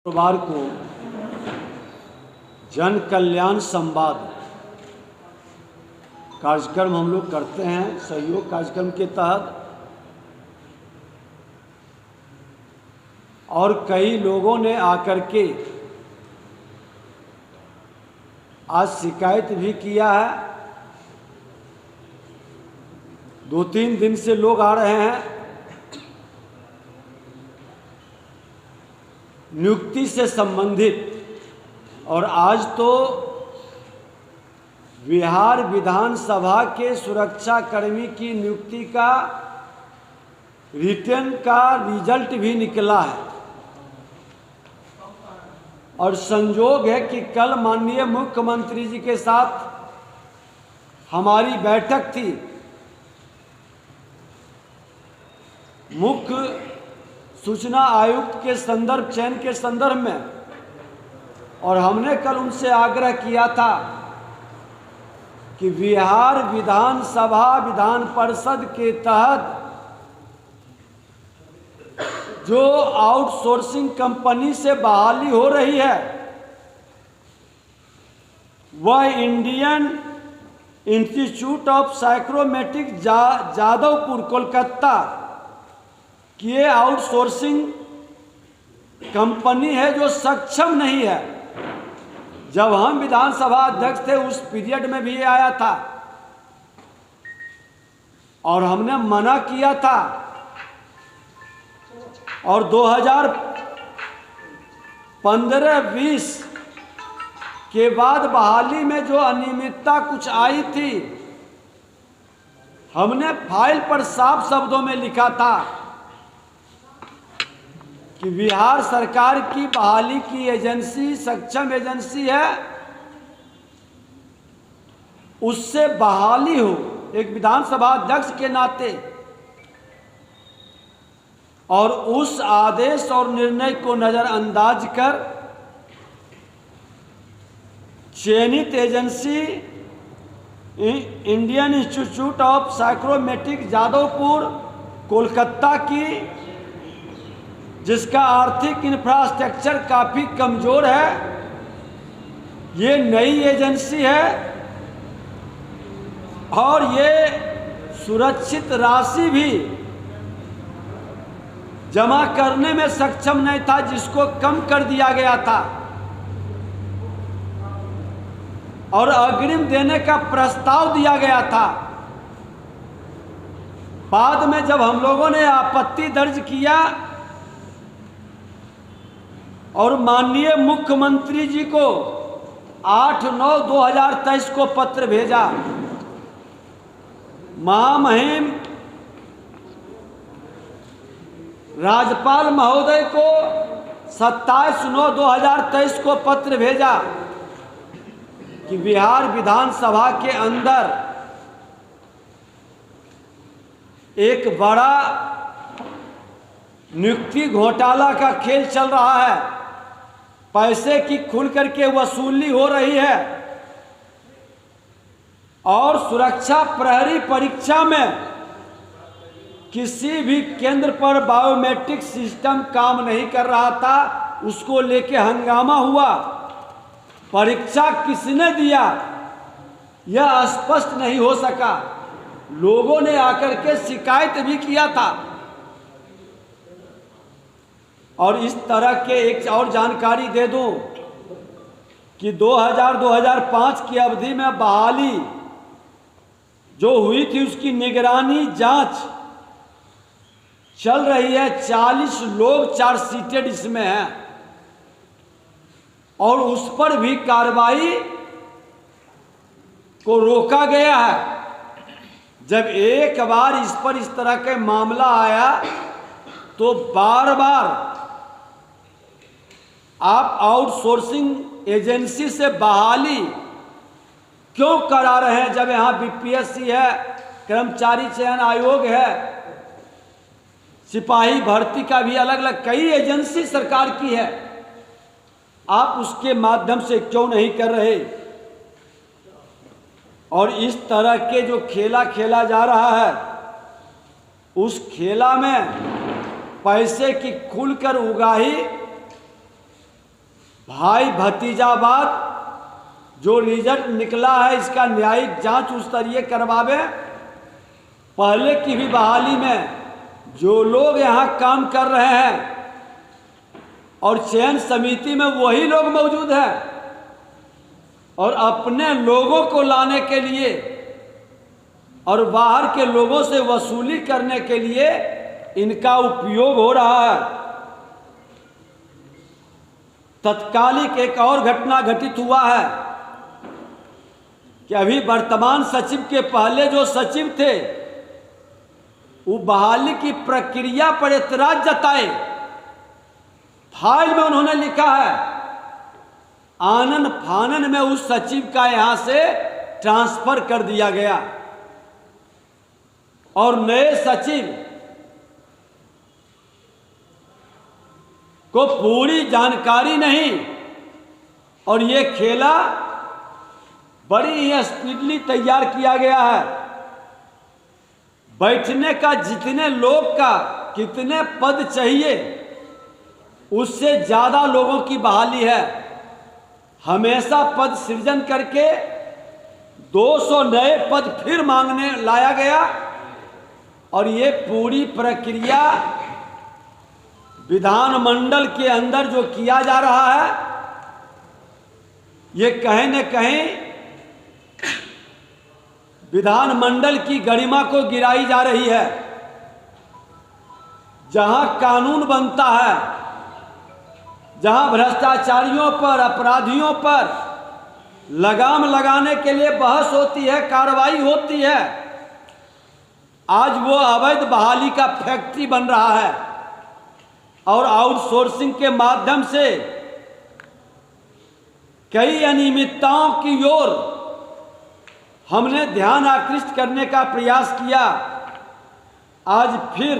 शुक्रवार को जन कल्याण संवाद कार्यक्रम हम लोग करते हैं सहयोग कार्यक्रम के तहत, और कई लोगों ने आकर के आज शिकायत भी किया है। 2-3 दिन से लोग आ रहे हैं नियुक्ति से संबंधित, और आज तो बिहार विधानसभा के सुरक्षा कर्मी की नियुक्ति का रिटर्न का रिजल्ट भी निकला है। और संयोग है कि कल माननीय मुख्यमंत्री जी के साथ हमारी बैठक थी। मुख्य सूचना आयुक्त के संदर्भ चयन के संदर्भ में, और हमने कल उनसे आग्रह किया था कि बिहार विधानसभा विधान परिषद के तहत जो आउटसोर्सिंग कंपनी से बहाली हो रही है वह Indian Institute of Psychometric Jadavpur Kolkata की ये आउटसोर्सिंग कंपनी है जो सक्षम नहीं है। जब हम विधानसभा अध्यक्ष थे उस पीरियड में भी आया था और हमने मना किया था, और 2015-20 के बाद बहाली में जो अनियमितता कुछ आई थी, हमने फाइल पर साफ शब्दों में लिखा था कि बिहार सरकार की बहाली की एजेंसी सक्षम एजेंसी है, उससे बहाली हो एक विधानसभा अध्यक्ष के नाते, और उस आदेश और निर्णय को नज़रअंदाज कर चयनित agency Indian Institute of Psychometric Jadavpur Kolkata की, जिसका आर्थिक इंफ्रास्ट्रक्चर काफ़ी कमज़ोर है, ये नई एजेंसी है और ये सुरक्षित राशि भी जमा करने में सक्षम नहीं था, जिसको कम कर दिया गया था, और अग्रिम देने का प्रस्ताव दिया गया था। बाद में जब हम लोगों ने आपत्ति दर्ज किया और माननीय मुख्यमंत्री जी को 8/9/2023 को पत्र भेजा, महामहिम राज्यपाल महोदय को 27/9/2023 को पत्र भेजा कि बिहार विधानसभा के अंदर एक बड़ा नियुक्ति घोटाला का खेल चल रहा है, पैसे की खुल करके वसूली हो रही है, और सुरक्षा प्रहरी परीक्षा में किसी भी केंद्र पर बायोमेट्रिक सिस्टम काम नहीं कर रहा था, उसको लेके हंगामा हुआ। परीक्षा किसने दिया यह स्पष्ट नहीं हो सका, लोगों ने आकर के शिकायत भी किया था। और इस तरह के एक और जानकारी दे दूं कि 2000-2005 की अवधि में बहाली जो हुई थी उसकी निगरानी जांच चल रही है। 40 लोग चार्जशीटेड इसमें हैं, और उस पर भी कार्रवाई को रोका गया है। जब एक बार इस पर इस तरह का मामला आया तो बार बार आप आउटसोर्सिंग एजेंसी से बहाली क्यों करा रहे हैं, जब यहाँ बीपीएससी है, कर्मचारी चयन आयोग है, सिपाही भर्ती का भी अलग अलग कई एजेंसी सरकार की है, आप उसके माध्यम से क्यों नहीं कर रहे। और इस तरह के जो खेला खेला जा रहा है, उस खेला में पैसे की खुलकर उगाही भाई भतीजावाद जो रिजल्ट निकला है इसका न्यायिक जांच उस तरीके करवावे। पहले की भी बहाली में जो लोग यहाँ काम कर रहे हैं और चयन समिति में वही लोग मौजूद हैं और अपने लोगों को लाने के लिए और बाहर के लोगों से वसूली करने के लिए इनका उपयोग हो रहा है। तत्कालिक एक और घटना घटित हुआ है कि अभी वर्तमान सचिव के पहले जो सचिव थे वो बहाली की प्रक्रिया पर एतराज जताए। फाइल में उन्होंने लिखा है आनन फानन में उस सचिव का यहां से ट्रांसफर कर दिया गया और नए सचिव को पूरी जानकारी नहीं और ये खेला बड़ी ही स्पीडली तैयार किया गया है। बैठने का जितने लोग का कितने पद चाहिए उससे ज्यादा लोगों की बहाली है। हमेशा पद सृजन करके 200 नए पद फिर मांगने लाया गया और ये पूरी प्रक्रिया विधानमंडल के अंदर जो किया जा रहा है ये कहीं न कहीं विधानमंडल की गरिमा को गिराई जा रही है। जहां कानून बनता है, जहां भ्रष्टाचारियों पर अपराधियों पर लगाम लगाने के लिए बहस होती है, कार्रवाई होती है, आज वो अवैध बहाली का फैक्ट्री बन रहा है और आउटसोर्सिंग के माध्यम से कई अनियमितताओं की ओर हमने ध्यान आकृष्ट करने का प्रयास किया। आज फिर